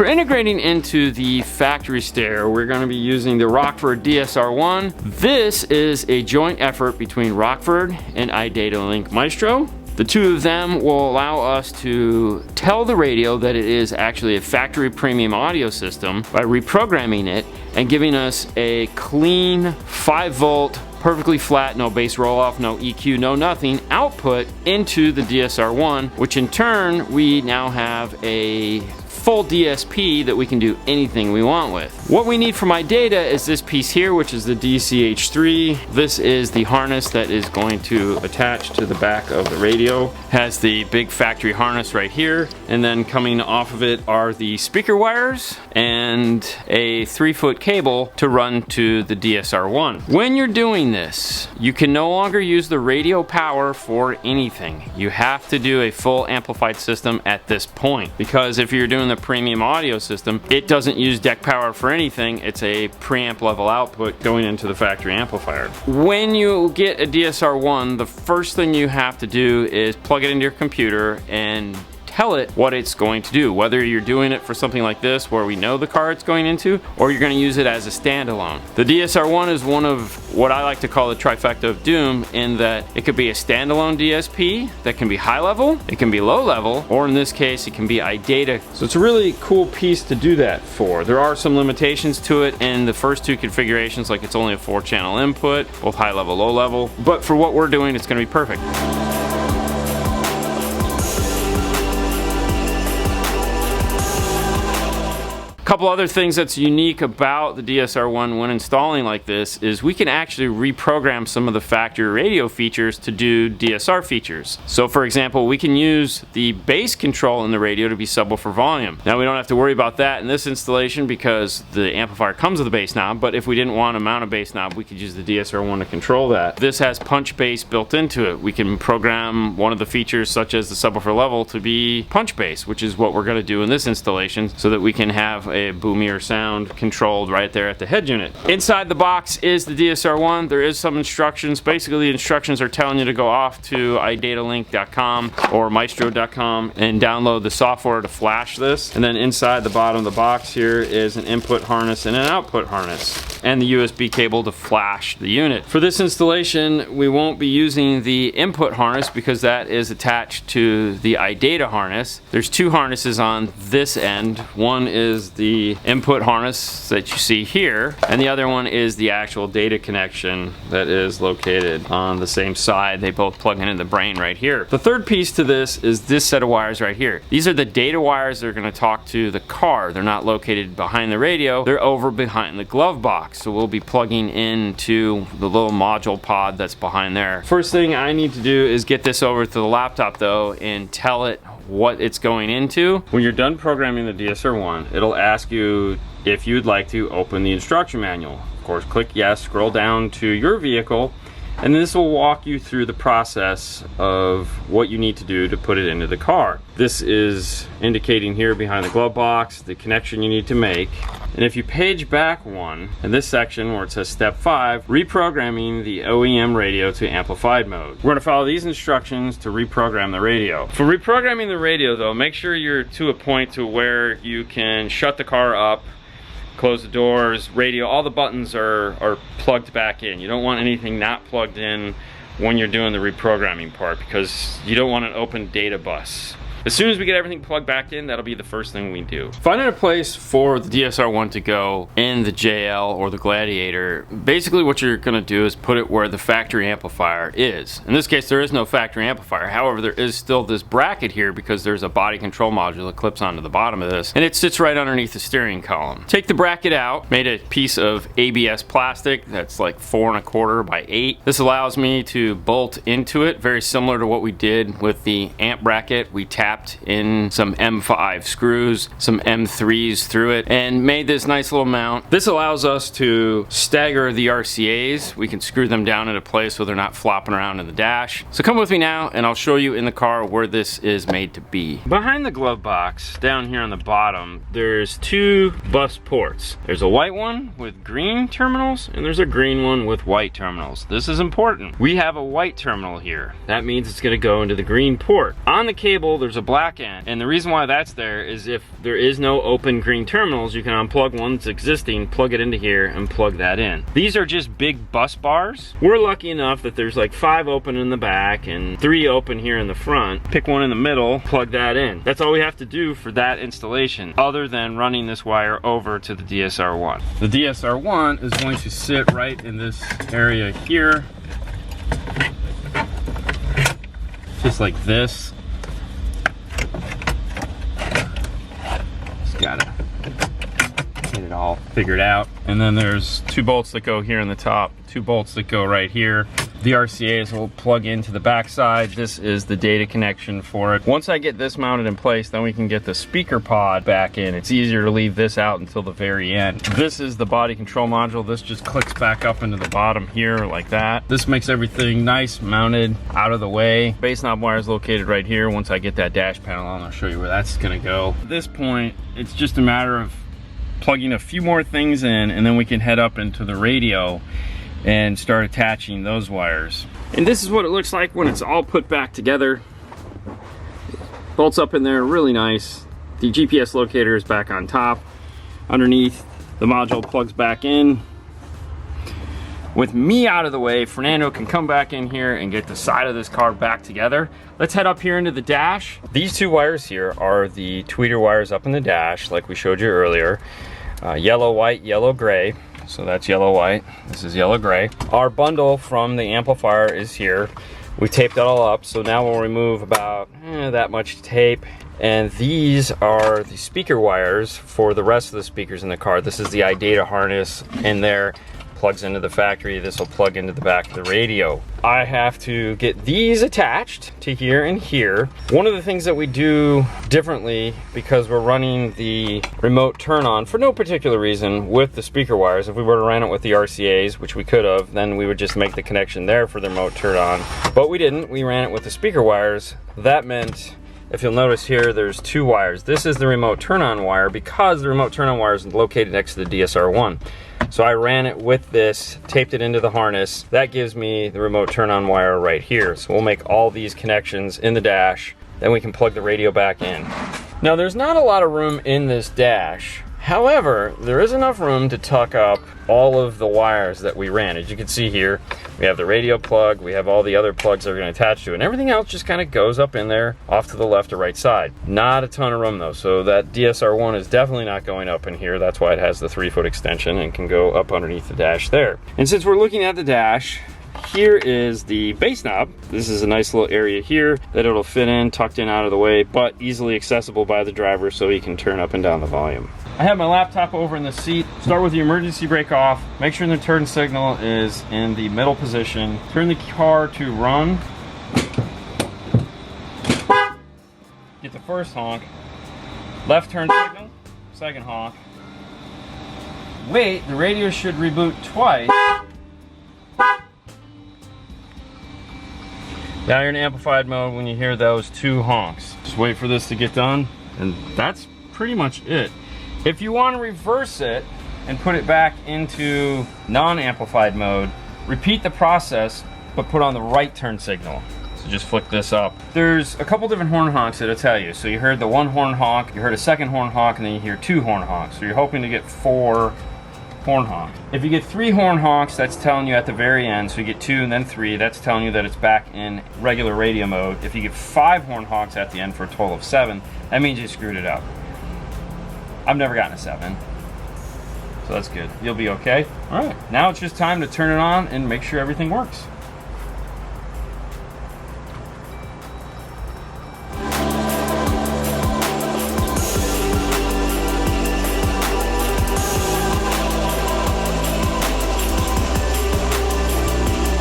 For integrating into the factory stereo, we're going to be using the Rockford DSR1. This is a joint effort between Rockford and iDataLink Maestro. The two of them will allow us to tell the radio that it is actually a factory premium audio system by reprogramming it and giving us a clean 5-volt, perfectly flat, no bass roll off, no EQ, no nothing, output into the DSR1, which in turn we now have a full DSP that we can do anything we want with. What we need for my data is this piece here, which is the DCH3. This is the harness that is going to attach to the back of the radio. Has the big factory harness right here, and then coming off of it are the speaker wires and a 3-foot cable to run to the DSR1. When you're doing this, you can no longer use the radio power for anything. You have to do a full amplified system at this point, because if you're doing the premium audio system, it doesn't use deck power for anything. It's a preamp level output going into the factory amplifier. When you get a DSR1, the first thing you have to do is plug it into your computer and tell it what it's going to do, whether you're doing it for something like this where we know the car it's going into, or you're going to use it as a standalone. The DSR1 is one of what I like to call the trifecta of doom, in that it could be a standalone DSP that can be high level, it can be low level, or in this case it can be iData. So it's a really cool piece to do that for. There are some limitations to it in the first two configurations, like it's only a 4-channel input, both high level, low level, but for what we're doing it's going to be perfect. Couple other things that's unique about the DSR1 when installing like this is we can actually reprogram some of the factory radio features to do DSR features. So for example, we can use the bass control in the radio to be subwoofer volume. Now we don't have to worry about that in this installation because the amplifier comes with a bass knob, but if we didn't want to mount a bass knob, we could use the DSR1 to control that. This has punch bass built into it. We can program one of the features such as the subwoofer level to be punch bass, which is what we're going to do in this installation, so that we can have a boomier sound controlled right there at the head unit. Inside the box is the DSR1. There is some instructions. Basically the instructions are telling you to go off to iDataLink.com or Maestro.com and download the software to flash this. And then inside the bottom of the box here is an input harness and an output harness, and the USB cable to flash the unit. For this installation we won't be using the input harness because that is attached to the iData harness. There's two harnesses on this end. One is the input harness that you see here, and the other one is the actual data connection that is located on the same side. They both plug into the brain right here. The third piece to this is this set of wires right here. These are the data wires that are going to talk to the car. They're not located behind the radio, they're over behind the glove box, so we'll be plugging into the little module pod that's behind there. First thing I need to do is get this over to the laptop though and tell it what it's going into. When you're done programming the DSR1, it'll ask you if you'd like to open the instruction manual. Of course, click yes, scroll down to your vehicle, and this will walk you through the process of what you need to do to put it into the car. This is indicating here behind the glove box the connection you need to make. And if you page back one, in this section where it says step 5, reprogramming the OEM radio to amplified mode. We're going to follow these instructions to reprogram the radio. For reprogramming the radio though, make sure you're to a point to where you can shut the car up, close the doors, radio, all the buttons are plugged back in. You don't want anything not plugged in when you're doing the reprogramming part, because you don't want an open data bus. As soon as we get everything plugged back in, that'll be the first thing we do. Finding a place for the DSR1 to go in the JL or the Gladiator, basically what you're gonna do is put it where the factory amplifier is. In this case, there is no factory amplifier. However, there is still this bracket here because there's a body control module that clips onto the bottom of this, and it sits right underneath the steering column. Take the bracket out, made a piece of ABS plastic that's like 4 1/4 by 8. This allows me to bolt into it, very similar to what we did with the amp bracket. We tapped in some M5 screws, some M3s through it, and made this nice little mount. This allows us to stagger the RCAs. We can screw them down into place so they're not flopping around in the dash. So come with me now and I'll show you in the car where this is made to be. Behind the glove box, down here on the bottom, there's 2 bus ports. There's a white one with green terminals, and there's a green one with white terminals. This is important. We have a white terminal here. That means it's gonna go into the green port. On the cable, there's a a black end. And the reason why that's there is if there is no open green terminals, you can unplug one that's existing, plug it into here, and plug that in. These are just big bus bars. We're lucky enough that there's like 5 open in the back and 3 open here in the front. Pick one in the middle, plug that in. That's all we have to do for that installation, other than running this wire over to the DSR1. The DSR1 is going to sit right in this area here, just like this. Just gotta get it all figured out. And then there's 2 bolts that go here in the top, 2 bolts that go right here. The RCAs will plug into the back side. This is the data connection for it. Once I get this mounted in place, then we can get the speaker pod back in. It's easier to leave this out until the very end. This is the body control module. This just clicks back up into the bottom here like that. This makes everything nice, mounted, out of the way. Base knob wire is located right here. Once I get that dash panel on, I'll show you where that's gonna go. At this point, it's just a matter of plugging a few more things in, and then we can head up into the radio and start attaching those wires. And this is what it looks like when it's all put back together. Bolts up in there, really nice. The GPS locator is back on top. Underneath, the module plugs back in. With me out of the way, Fernando can come back in here and get the side of this car back together. Let's head up here into the dash. These 2 wires here are the tweeter wires up in the dash, like we showed you earlier. Yellow, white, yellow, gray. So that's yellow, white. This is yellow, gray. Our bundle from the amplifier is here. We taped it all up, so now we'll remove about that much tape. And these are the speaker wires for the rest of the speakers in the car. This is the iData harness in there. Plugs into the factory. This will plug into the back of the radio. I have to get these attached to here and here. One of the things that we do differently, because we're running the remote turn on for no particular reason with the speaker wires, if we were to run it with the RCAs, which we could have, then we would just make the connection there for the remote turn on. But we didn't. We ran it with the speaker wires. That meant, if you'll notice here, there's 2 wires. This is the remote turn on wire because the remote turn on wire is located next to the DSR1. So I ran it with this, taped it into the harness. That gives me the remote turn on wire right here. So we'll make all these connections in the dash, then we can plug the radio back in. Now there's not a lot of room in this dash. However, there is enough room to tuck up all of the wires that we ran. As you can see here, we have the radio plug, we have all the other plugs that are going to attach to it, and everything else just kind of goes up in there off to the left or right side. Not a ton of room though, so that DSR1 is definitely not going up in here. That's why it has the 3-foot extension and can go up underneath the dash there. And since we're looking at the dash, here is the bass knob. This is a nice little area here that it'll fit in, tucked in out of the way, but easily accessible by the driver so he can turn up and down the volume. I have my laptop over in the seat. Start with the emergency brake off. Make sure the turn signal is in the middle position. Turn the car to run. Get the first honk. Left turn signal, second honk. Wait, the radio should reboot twice. Now you're in amplified mode when you hear those 2 honks. Just wait for this to get done, and that's pretty much it. If you want to reverse it and put it back into non-amplified mode, repeat the process, but put on the right turn signal. So just flick this up. There's a couple different horn honks that'll tell you. So you heard the 1 horn honk, you heard a second horn honk, and then you hear 2 horn honks. So you're hoping to get 4 horn honks. If you get 3 horn honks, that's telling you at the very end. So you get 2 and then 3, that's telling you that it's back in regular radio mode. If you get 5 horn honks at the end for a total of 7, that means you screwed it up. I've never gotten a 7, so that's good. You'll be okay. All right, now it's just time to turn it on and make sure everything works.